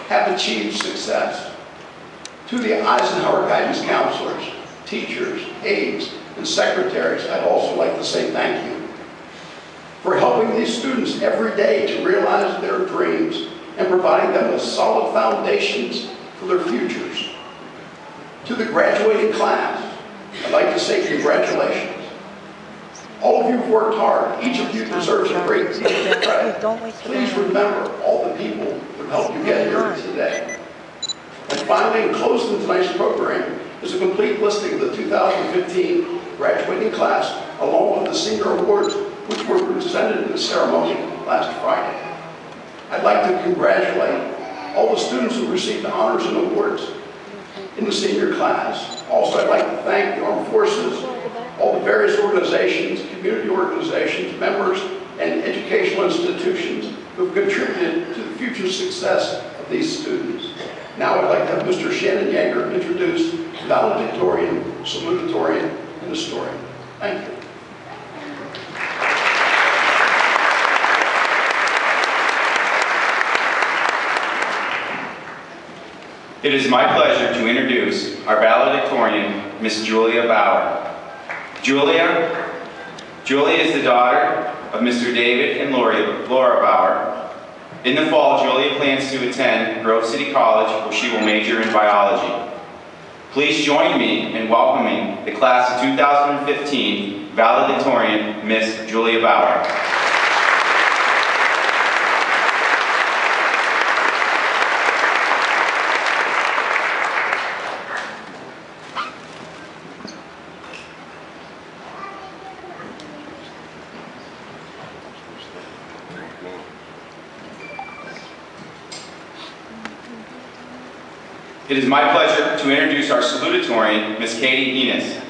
have achieved success. To the Eisenhower guidance counselors, teachers, aides, and secretaries, I'd also like to say thank you for helping these students every day to realize their dreams and providing them with solid foundations for their futures. To the graduating class, I'd like to say congratulations. All of you have worked hard. Each of you deserves a great deal of credit. Please remember all the people who helped you get here today. And finally, in closing tonight's program is a complete listing of the 2015 graduating class, along with the senior awards, which were presented in the ceremony last Friday. I'd like to congratulate all the students who received honors and awards in the senior class. Also, I'd like to thank the Armed Forces, all the various organizations, community organizations, members, and educational institutions who have contributed to the future success of these students. Now I'd like to have Mr. Shannon Yeager introduce valedictorian, salutatorian, and historian. Thank you. It is my pleasure to introduce our valedictorian, Miss Julia Bauer. Julia is the daughter of Mr. David and Laura Bauer. In the fall, Julia plans to attend Grove City College, where she will major in biology. Please join me in welcoming the class of 2015 valedictorian, Miss Julia Bauer. It is my pleasure to introduce our salutatorian, Miss Katie Enos.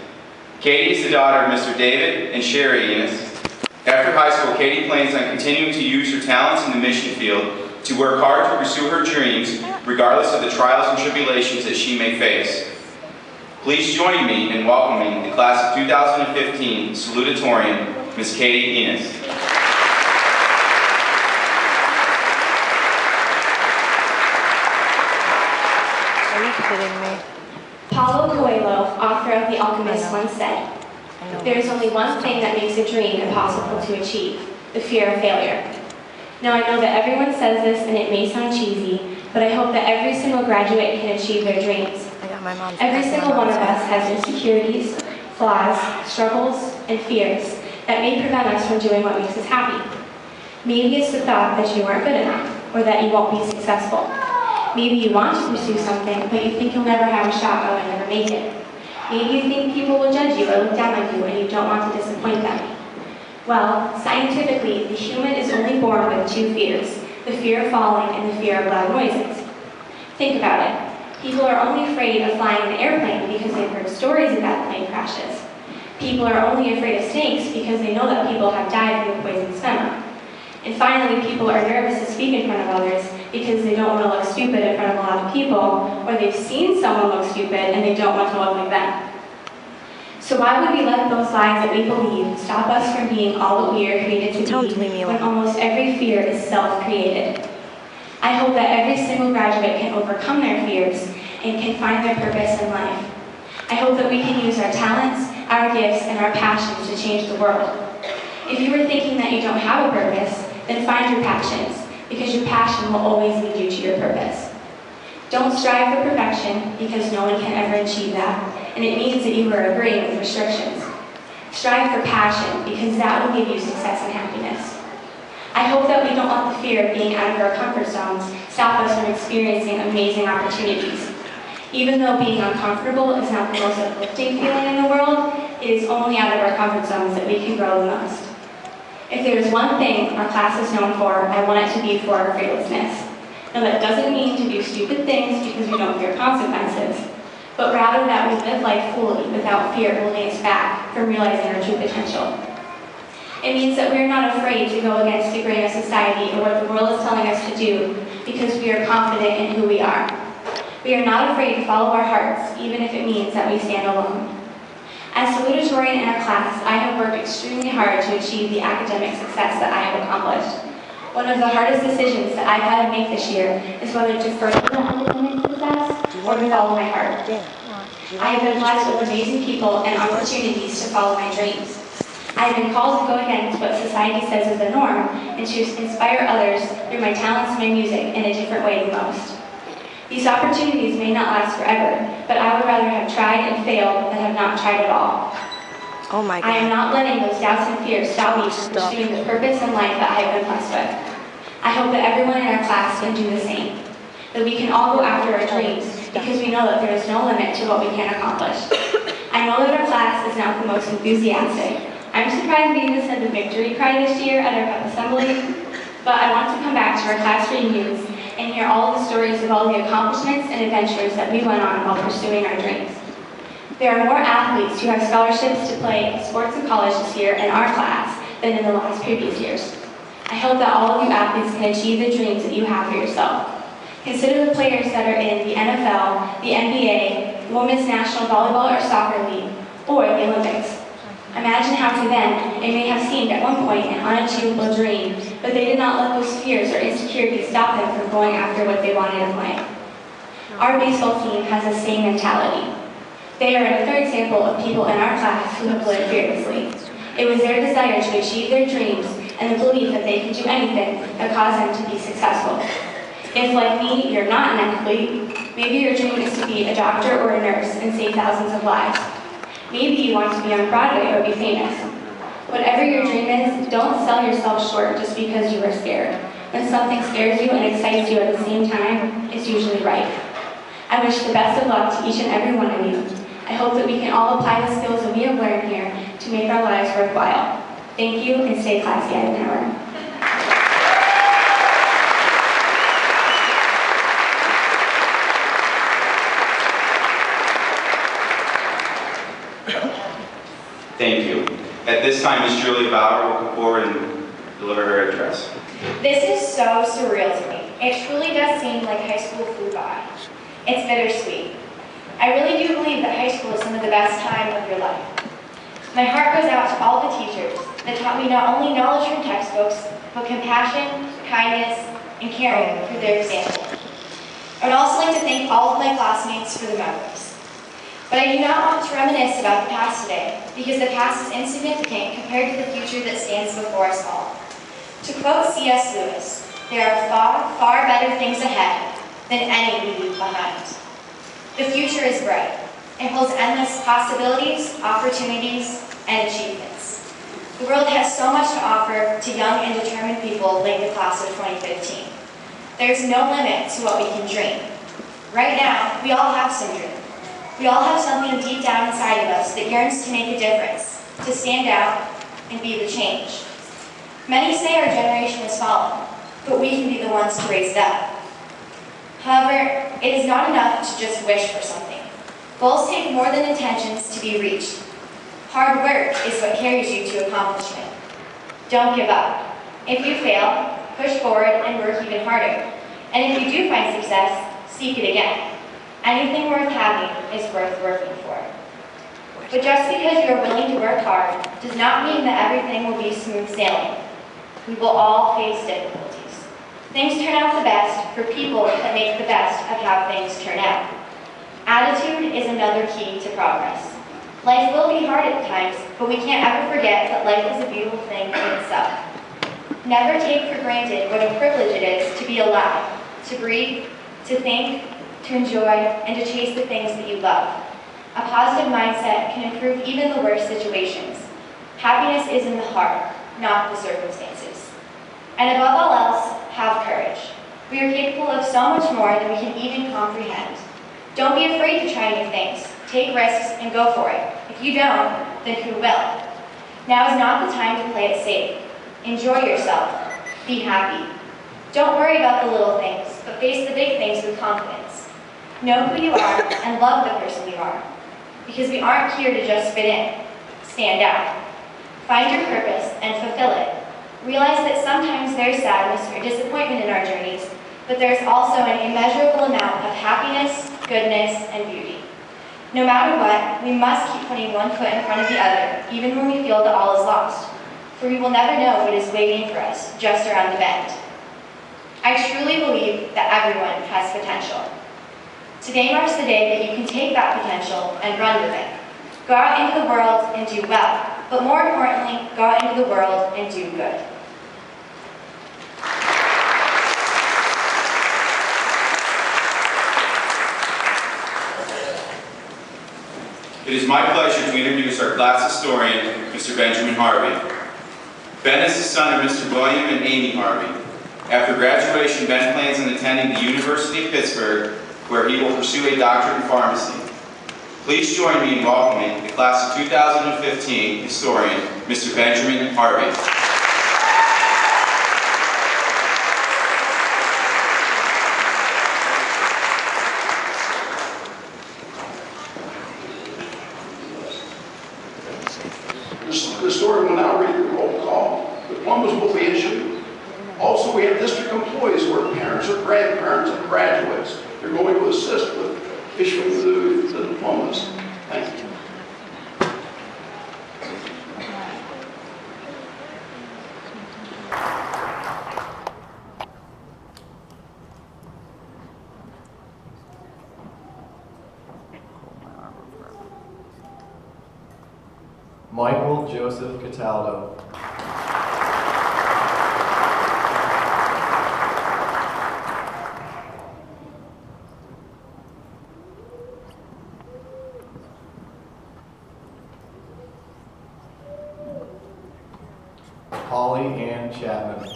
Katie is the daughter of Mr. David and Sherry Enos. After high school, Katie plans on continuing to use her talents in the mission field to work hard to pursue her dreams, regardless of the trials and tribulations that she may face. Please join me in welcoming the class of 2015 salutatorian, Miss Katie Enos. Paulo Coelho, author of The Alchemist, once said, "There is only one thing that makes a dream impossible to achieve, the fear of failure." Now I know that everyone says this and it may sound cheesy, but I hope that every single graduate can achieve their dreams. Every single one of us has insecurities, flaws, struggles, and fears that may prevent us from doing what makes us happy. Maybe it's the thought that you aren't good enough, or that you won't be successful. Maybe you want to pursue something, but you think you'll never have a shot or you'll never make it. Maybe you think people will judge you or look down on you and you don't want to disappoint them. Well, scientifically, the human is only born with two fears, the fear of falling and the fear of loud noises. Think about it. People are only afraid of flying in an airplane because they've heard stories about plane crashes. People are only afraid of snakes because they know that people have died from poisonous venom. And finally, people are nervous to speak in front of others because they don't want to look stupid in front of a lot of people, or they've seen someone look stupid and they don't want to look like them. So why would we let those lies that we believe stop us from being all that we are created to be when almost every fear is self-created? I hope that every single graduate can overcome their fears and can find their purpose in life. I hope that we can use our talents, our gifts, and our passions to change the world. If you are thinking that you don't have a purpose, then find your passions, because your passion will always lead you to your purpose. Don't strive for perfection, because no one can ever achieve that, and it means that you are agreeing with restrictions. Strive for passion, because that will give you success and happiness. I hope that we don't let the fear of being out of our comfort zones stop us from experiencing amazing opportunities. Even though being uncomfortable is not the most uplifting feeling in the world, it is only out of our comfort zones that we can grow the most. If there is one thing our class is known for, I want it to be for our fearlessness. Now that doesn't mean to do stupid things because we don't fear consequences, but rather that we live life fully without fear holding us back from realizing our true potential. It means that we are not afraid to go against the grain of society or what the world is telling us to do because we are confident in who we are. We are not afraid to follow our hearts, even if it means that we stand alone. As salutatorian in our class, I have worked extremely hard to achieve the academic success that I have accomplished. One of the hardest decisions that I've had to make this year is whether to further the independence of the best or to follow my heart. I have been blessed with amazing people and opportunities to follow my dreams. I have been called to go against what society says is the norm and to inspire others through my talents and my music in a different way than most. These opportunities may not last forever, but I would rather have tried and failed than have not tried at all. Oh my God. I am not letting those doubts and fears stop me from pursuing the purpose in life that I have been blessed with. I hope that everyone in our class can do the same, that we can all go after our dreams because we know that there is no limit to what we can accomplish. I know that our class is not the most enthusiastic. I'm surprised we even said the victory cry this year at our pep assembly, but I want to come back to our class reunions and hear all of the stories of all the accomplishments and adventures that we went on while pursuing our dreams. There are more athletes who have scholarships to play sports in college this year in our class than in the last previous years. I hope that all of you athletes can achieve the dreams that you have for yourself. Consider the players that are in the NFL, the NBA, the Women's National Volleyball or Soccer League, or the Olympics. Imagine how to them it may have seemed at one point an unachievable dream, but they did not let those fears or insecurities stop them from going after what they wanted in life. Our baseball team has the same mentality. They are another example of people in our class who have lived fearlessly. It was their desire to achieve their dreams and the belief that they could do anything that caused them to be successful. If, like me, you're not an athlete, maybe your dream is to be a doctor or a nurse and save thousands of lives. Maybe you want to be on Broadway or be famous. Whatever your dream is, don't sell yourself short just because you are scared. When something scares you and excites you at the same time, it's usually right. I wish the best of luck to each and every one of you. I hope that we can all apply the skills that we have learned here to make our lives worthwhile. Thank you, and stay classy, Eisenhower. Thank you. At this time, Ms. Julia Bauer will come forward and deliver her address. This is so surreal to me. It truly does seem like high school flew by. It's bittersweet. I really do believe that high school is some of the best time of your life. My heart goes out to all the teachers that taught me not only knowledge from textbooks, but compassion, kindness, and caring through their example. I would also like to thank all of my classmates for the memories. But I do not want to reminisce about the past today, because the past is insignificant compared to the future that stands before us all. To quote C.S. Lewis, there are far, far better things ahead than any we leave behind. The future is bright. It holds endless possibilities, opportunities, and achievements. The world has so much to offer to young and determined people like the class of 2015. There's no limit to what we can dream. Right now, we all have some dreams. We all have something deep down inside of us that yearns to make a difference, to stand out and be the change. Many say our generation has fallen, but we can be the ones to raise it up. However, it is not enough to just wish for something. Goals take more than intentions to be reached. Hard work is what carries you to accomplishment. Don't give up. If you fail, push forward and work even harder. And if you do find success, seek it again. Anything worth having is worth working for. But just because you are willing to work hard does not mean that everything will be smooth sailing. We will all face difficulties. Things turn out the best for people that make the best of how things turn out. Attitude is another key to progress. Life will be hard at times, but we can't ever forget that life is a beautiful thing in itself. Never take for granted what a privilege it is to be alive, to breathe, to think, to enjoy, and to chase the things that you love. A positive mindset can improve even the worst situations. Happiness is in the heart, not the circumstances. And above all else, have courage. We are capable of so much more than we can even comprehend. Don't be afraid to try new things. Take risks and go for it. If you don't, then who will? Now is not the time to play it safe. Enjoy yourself. Be happy. Don't worry about the little things, but face the big things with confidence. Know who you are and love the person you are. Because we aren't here to just fit in. Stand out. Find your purpose and fulfill it. Realize that sometimes there's sadness or disappointment in our journeys, but there's also an immeasurable amount of happiness, goodness, and beauty. No matter what, we must keep putting one foot in front of the other, even when we feel that all is lost. For we will never know what is waiting for us just around the bend. I truly believe that everyone has potential. Today marks the day that you can take that potential and run with it. Go out into the world and do well, but more importantly, go out into the world and do good. It is my pleasure to introduce our class historian, Mr. Benjamin Harvey. Ben is the son of Mr. William and Amy Harvey. After graduation, Ben plans on attending the University of Pittsburgh, where he will pursue a doctorate in pharmacy. Please join me in welcoming the class of 2015 historian, Mr. Benjamin Harvey. The historian will now read the roll call. Diplomas will be issued. Also, we have district employees who are parents or grandparents of graduates. They're going to assist with issuing the diplomas. Thank you. Michael Joseph Cataldo. Holly Ann Chapman.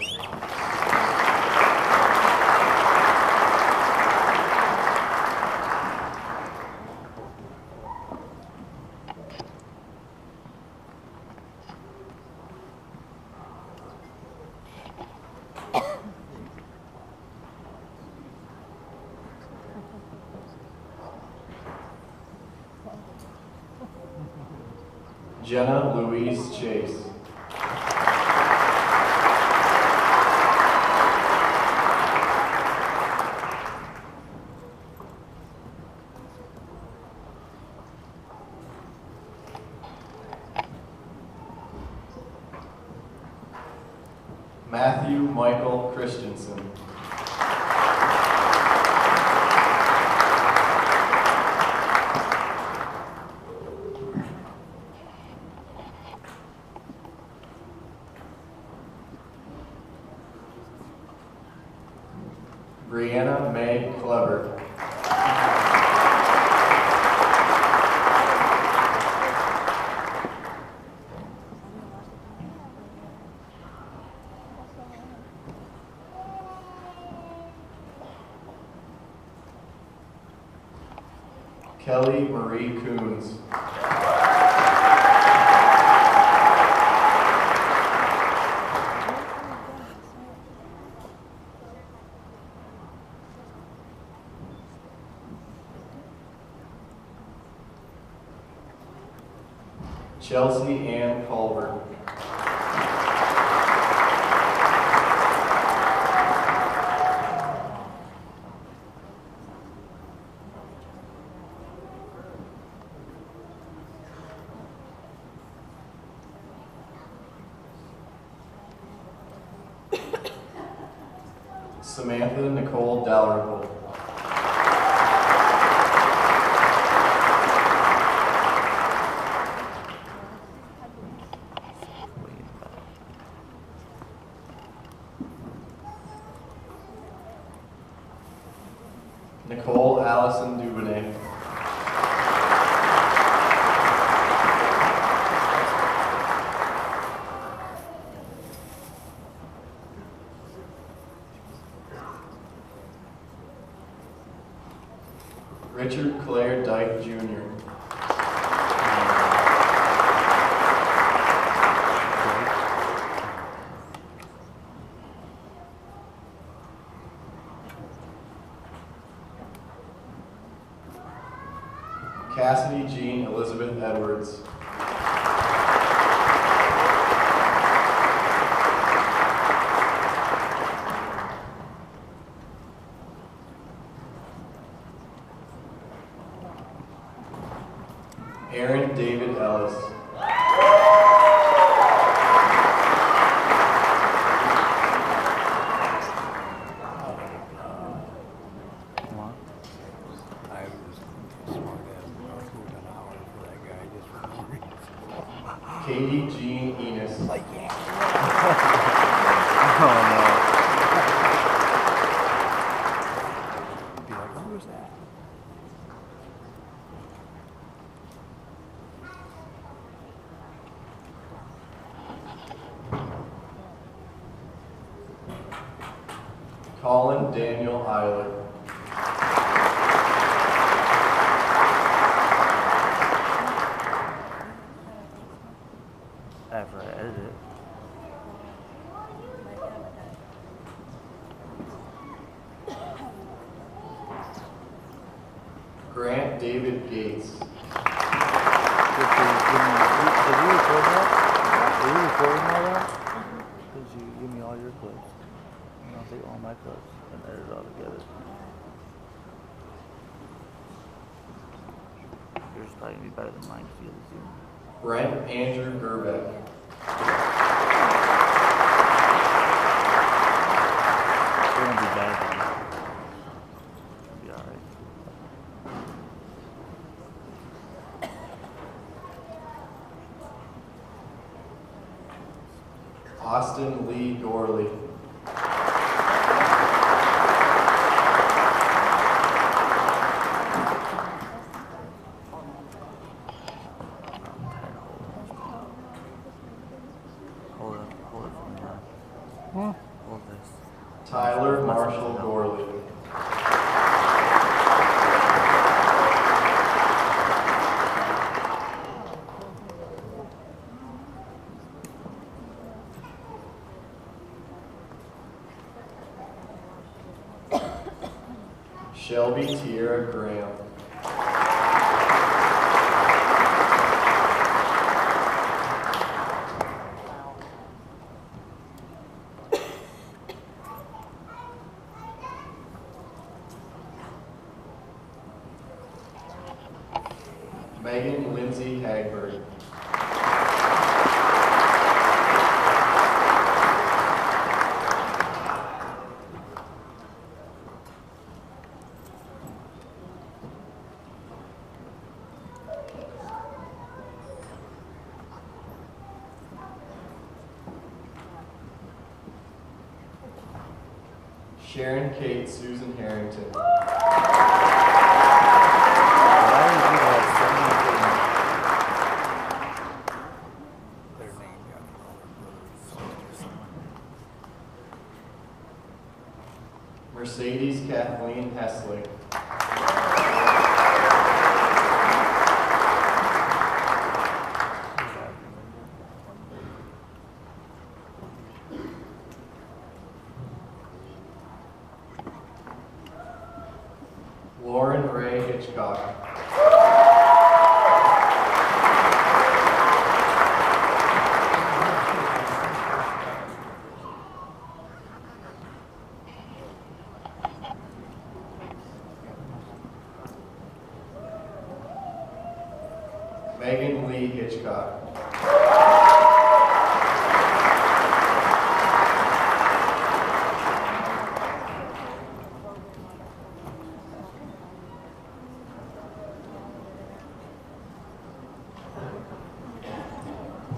Jenna Louise Chase. Matthew Michael Christensen. Brianna May Clever. Kelly Marie Coons. Chelsea Ann Culver. Samantha Nicole Dalrymple. Nicole Allison Dubonnet. Richard Claire Dyke Jr. Cassidy Jean Elizabeth Edwards. Aaron David Ellis. Colin Daniel Eiler. After I edit it. Grant David Gates. Did you record that? Are you recording all that? Did you give me all your clips? And I'll take all my clips and edit it all together. Yours is probably gonna be better than mine because you have the Zoom. Brent Andrew Gerbeck. It won't be bad then. It'll be alright. Austin Lee Gorley. Hold it from there. Hold this. Tyler Marshall Gorley. Shelby Tierra Graham. Megan Lindsay Hagberg. Sharon Kate Susan Harrington. Why do you have so many Mercedes Kathleen Hessling. Lauren Ray Hitchcock. Megan Lee Hitchcock.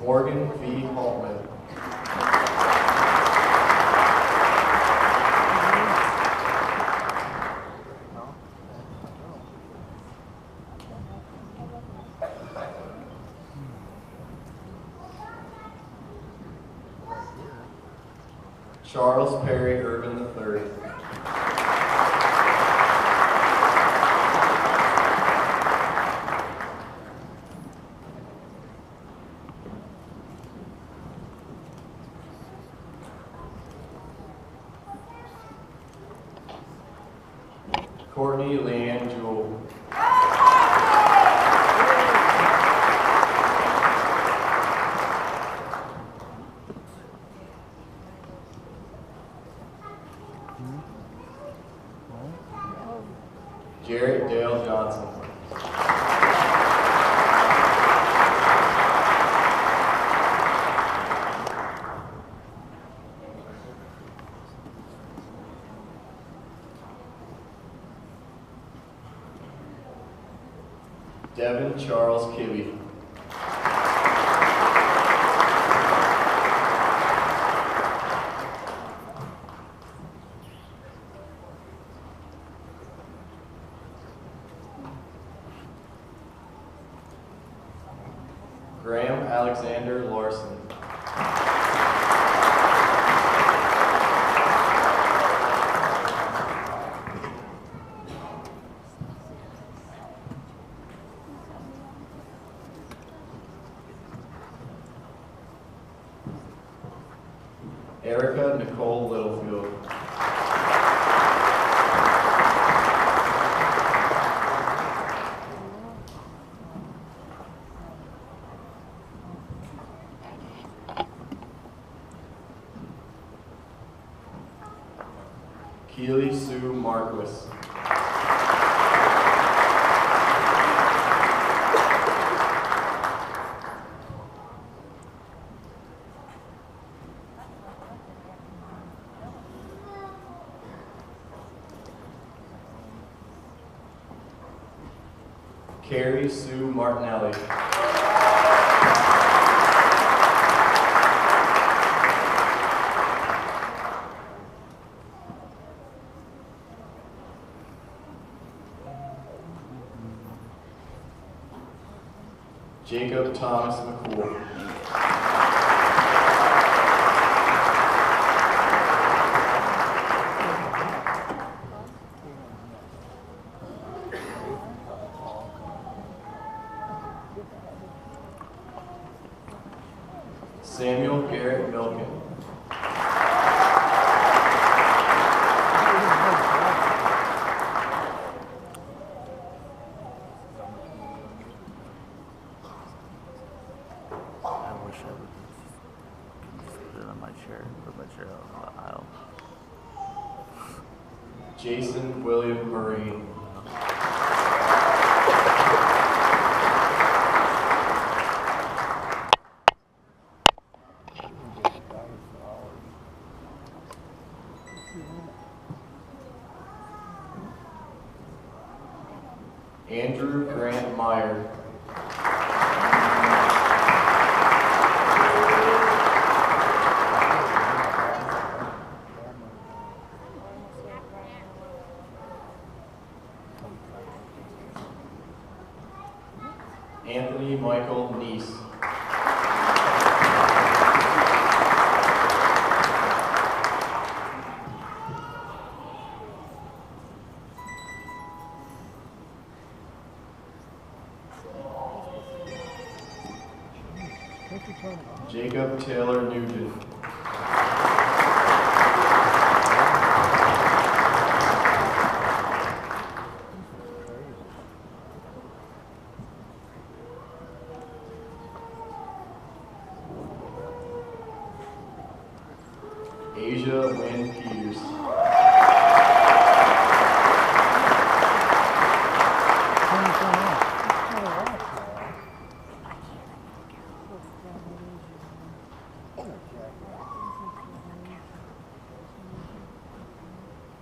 Morgan V. Haltman. Charles Perry Urban III. Courtney Leanne Jewell. Jarrett Dale Johnson. Devin Charles Kibbe. Alexander Larson. Erica Nicole Littlefield. Keely Sue Marquis. Carrie Sue Martinelli. Jacob Thomas McCool. Samuel Garrett Milken. I wish I would just put it on my chair, put my chair out on the aisle. Jason William Marine. Andrew Grant Meyer. Anthony Michael Neese. Jacob Taylor Nugent. Asia Lynn Peters.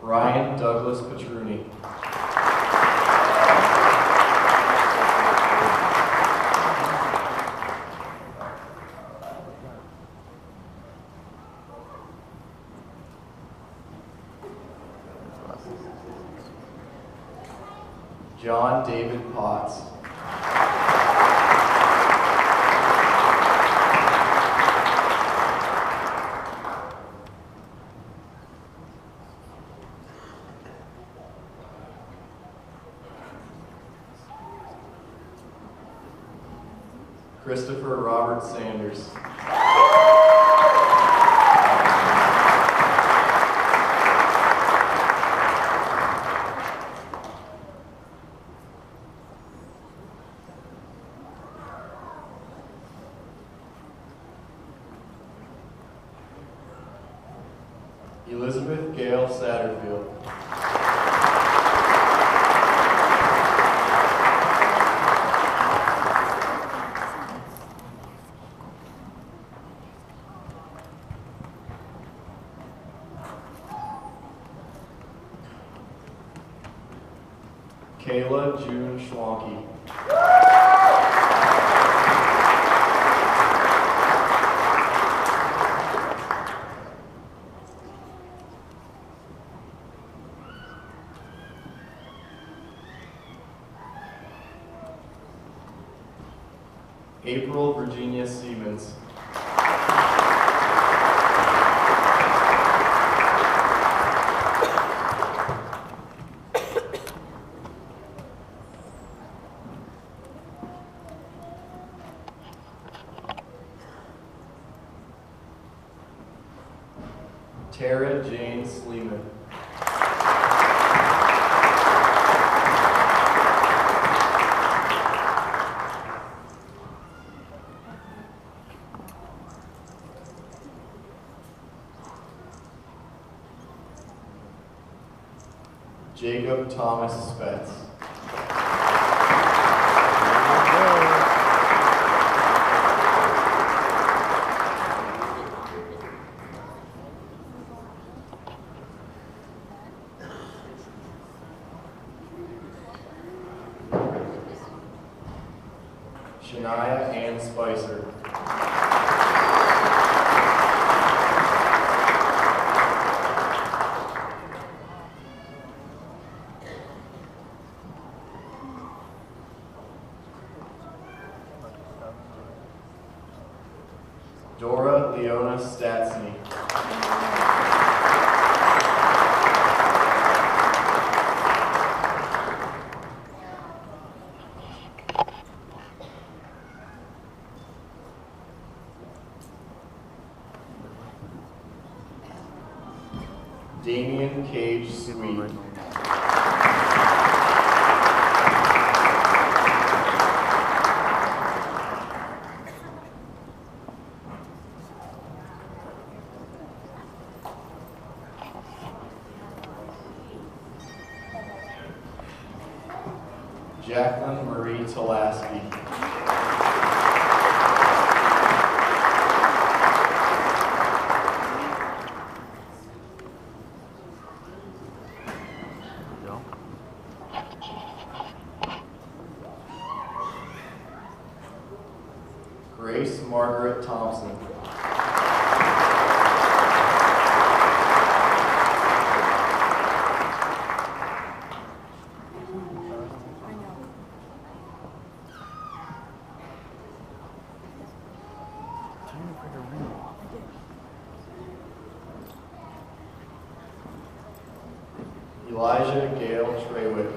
Ryan Douglas Petruni. John David Potts. Christopher Robert Sanders. Elizabeth Gale Satterfield. Kayla June Schwanke. April Virginia Siemens. Tara Jane Sleeman. Jacob Thomas Spetz. Shania Ann Spicer. Dora Leona Statsny. Damian Cage Sweet. Jacqueline Marie Talaski. Grace Margaret Thompson. Elijah Gale Treywick.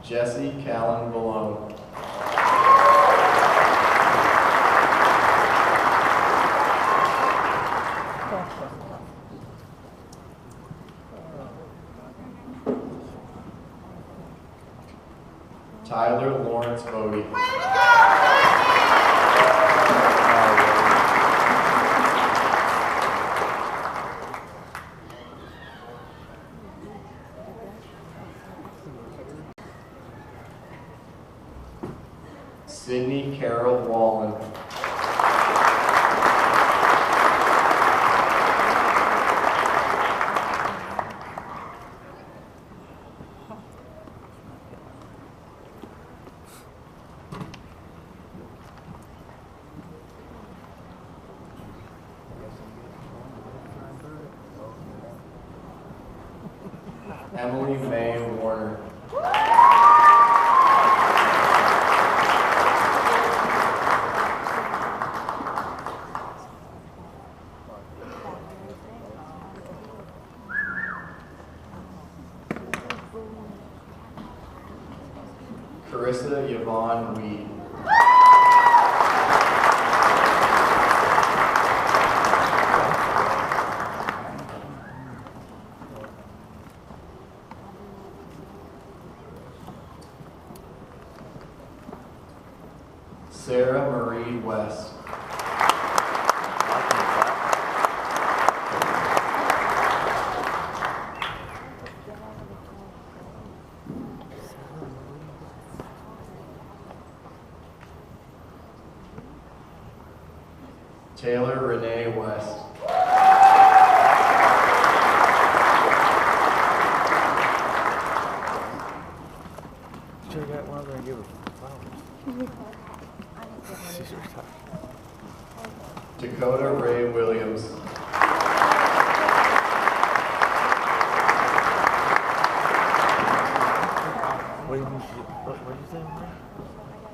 Jesse Callan Balone. Tyler Lawrence Bodie. Sydney Carol Wallen. Emily May Warner. Carissa Yvonne Weed. Sarah Marie West. Taylor Renee West. Should have got one of them and give her flowers. Dakota Ray Williams. What do you mean? What did you say?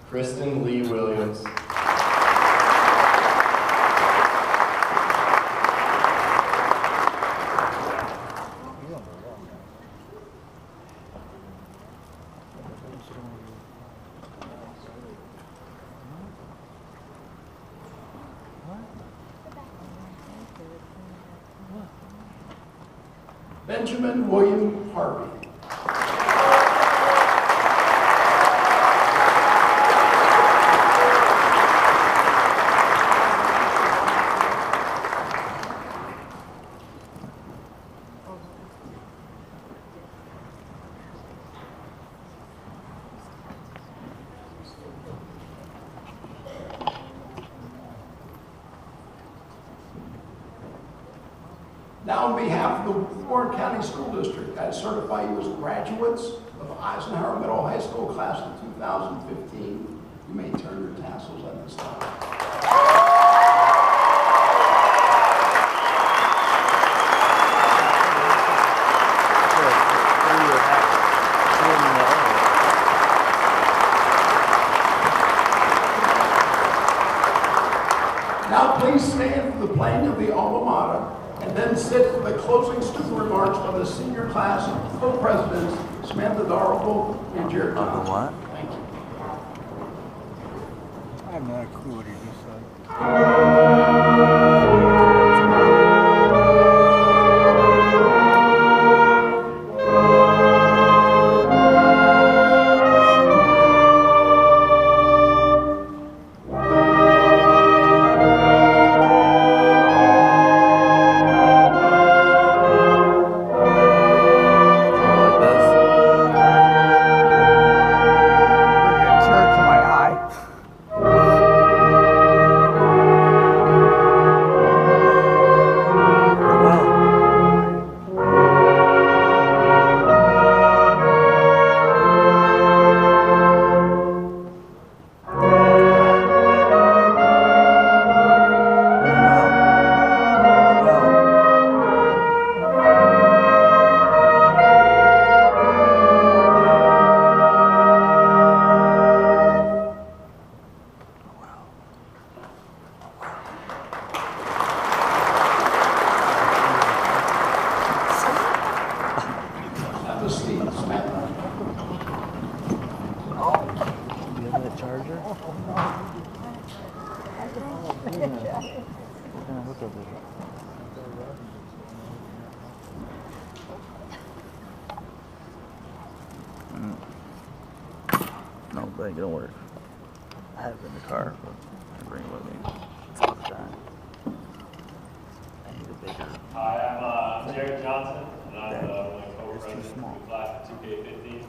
Kristen Lee Williams. Benjamin William Harvey. Now, on behalf of the Warren County School District, I certify you as graduates of Eisenhower Middle High School Class of 2015. You may turn your tassels at this time. Now, please stand for the playing of the alma mater, and then sit for the closing student remarks of the senior class co-presidents, Samantha Darrell and Jared Johnson. What? Thank you. I have no clue what he just said. Have a seat, Samantha. Do you have that charger? What kind of hookup is it? No, that ain't gonna work. I have it in the car, but I bring it with me all the time. I need a bigger. Hi, I'm Jared Johnson, and I'm That- one of the it's too co-presidents small. of the class of 2K15.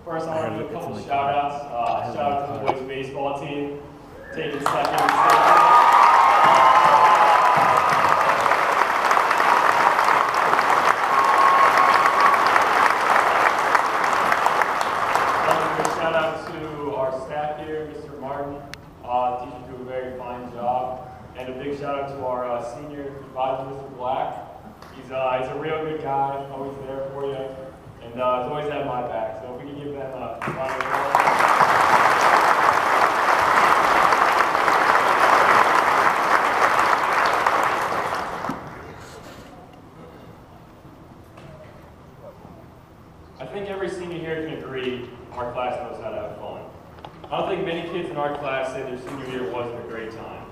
First, I I want have to do it- a couple it's of in the car. shout-outs. I have it Shout in out the to the car. boys baseball team, taking second and state. Shout out to our staff here, Mr. Martin. Teachers do a very fine job. And a big shout out to our senior advisor, Mr. Black. He's a real good guy, always there for you, and he's always had my back. So if we can give them a round of applause. I think every senior here can agree our class knows how to have fun. I don't think many kids in our class say their senior year wasn't a great time.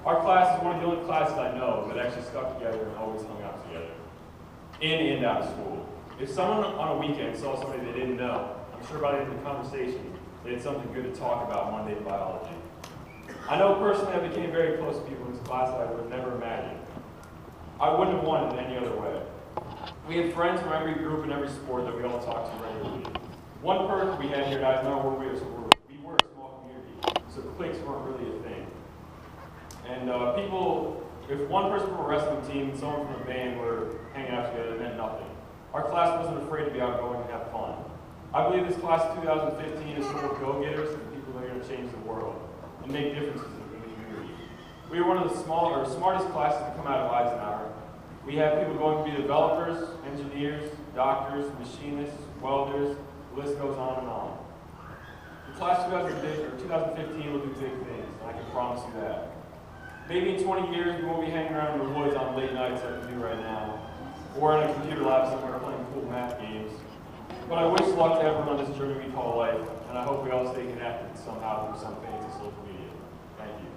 Our class is one of the only classes I know that actually stuck together and always hung out together, in and out of school. If someone on a weekend saw somebody they didn't know, I'm sure by the end of the conversation, they had something good to talk about Monday in biology. I know personally I became very close to people in this class that I would have never imagined. I wouldn't have wanted it any other way. We had friends from every group and every sport that we all talked to regularly. One perk we had here at Eisenhower where we were a small community, so cliques weren't really a thing. And if one person from a wrestling team and someone from a band were hanging out together, it meant nothing. Our class wasn't afraid to be outgoing and have fun. I believe this class of 2015 is full of go-getters and people that are going to change the world and make differences in the community. We are one of the smartest classes to come out of Eisenhower. We have people going to be developers, engineers, doctors, machinists, welders, the list goes on and on. The class 2015 will do big things, and I can promise you that. Maybe in 20 years, we won't be hanging around in the woods on late nights like we do right now, or in a computer lab somewhere playing cool math games. But I wish luck to everyone on this journey we call life, and I hope we all stay connected somehow through some fancy social media. Thank you.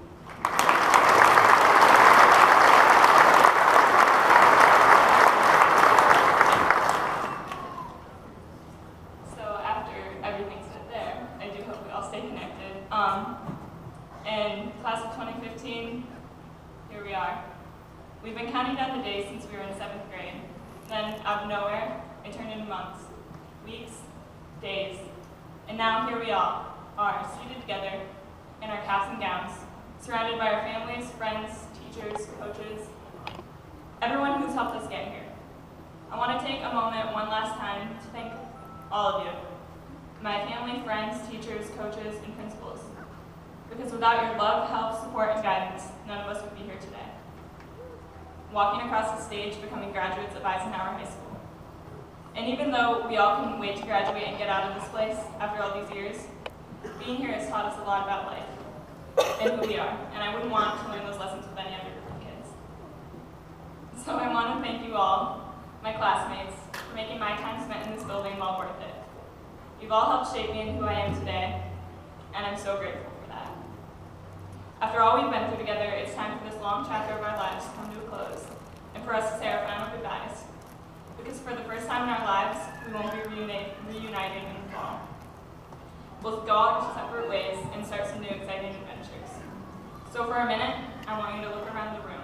So after everything's said there, I do hope we all stay connected. In class of 2015, here we are. We've been counting down the days since we were in 7th grade. Then, out of nowhere, it turned into months, weeks, days, and now here we all are, seated together in our caps and gowns, surrounded by our families, friends, teachers, coaches, everyone who's helped us get here. I want to take a moment one last time to thank all of you, my family, friends, teachers, coaches, and principals, because without your love, help, support, and guidance, none of us would be here today. Walking across the stage, becoming graduates of Eisenhower High School. And even though we all couldn't wait to graduate and get out of this place after all these years, being here has taught us a lot about life and who we are, and I wouldn't want to learn those lessons with any other group of kids. So I want to thank you all, my classmates, for making my time spent in this building well worth it. You've all helped shape me into who I am today, and I'm so grateful for that. After all we've been through together, it's time for this long chapter of our lives to come to a close, and for us to say our final goodbyes. Because for the first time in our lives, we won't be reuniting in the fall. We'll go our separate ways and start some new exciting adventures. So for a minute, I want you to look around the room.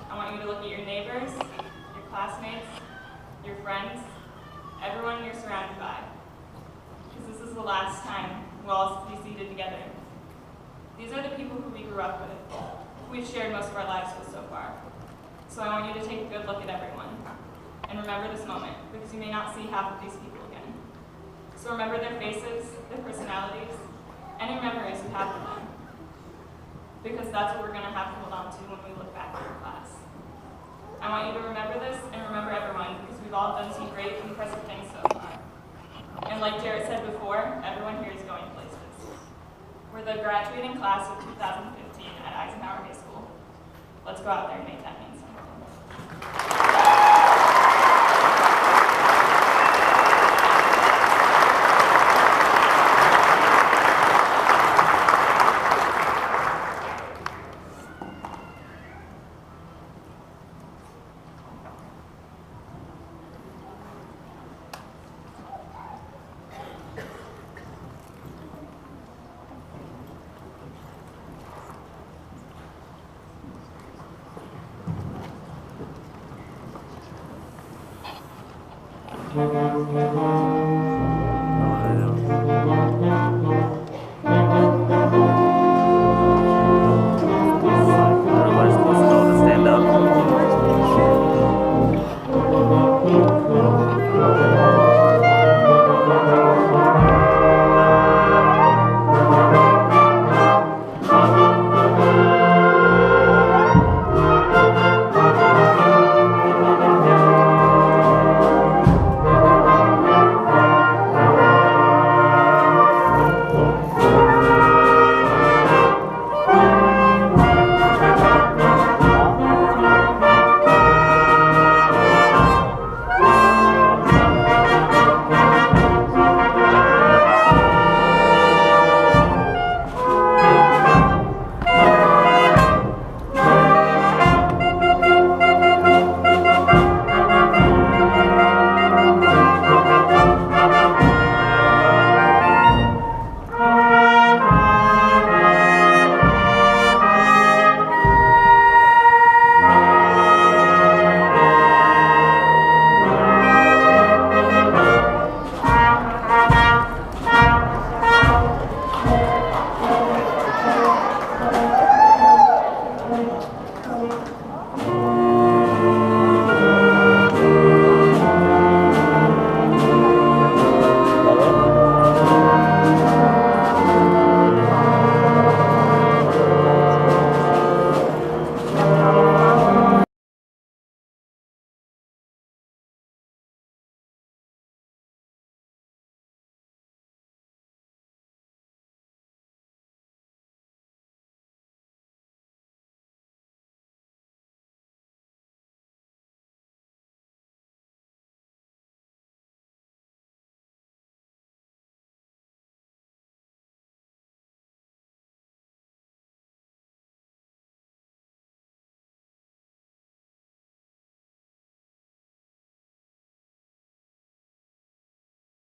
I want you to look at your neighbors, your classmates, your friends, everyone you're surrounded by. Because this is the last time we'll all be seated together. These are the people who we grew up with, who we've shared most of our lives with so far. So I want you to take a good look at everyone. And remember this moment, because you may not see half of these people again. So remember their faces, their personalities, any memories you have of them. Because that's what we're going to have to hold on to when we look back at our class. I want you to remember this and remember everyone, because we've all done some great, impressive things so far. And like Jared said before, everyone here is going places. We're the graduating class of 2015 at Eisenhower High School. Let's go out there and make that mean something. Thank you.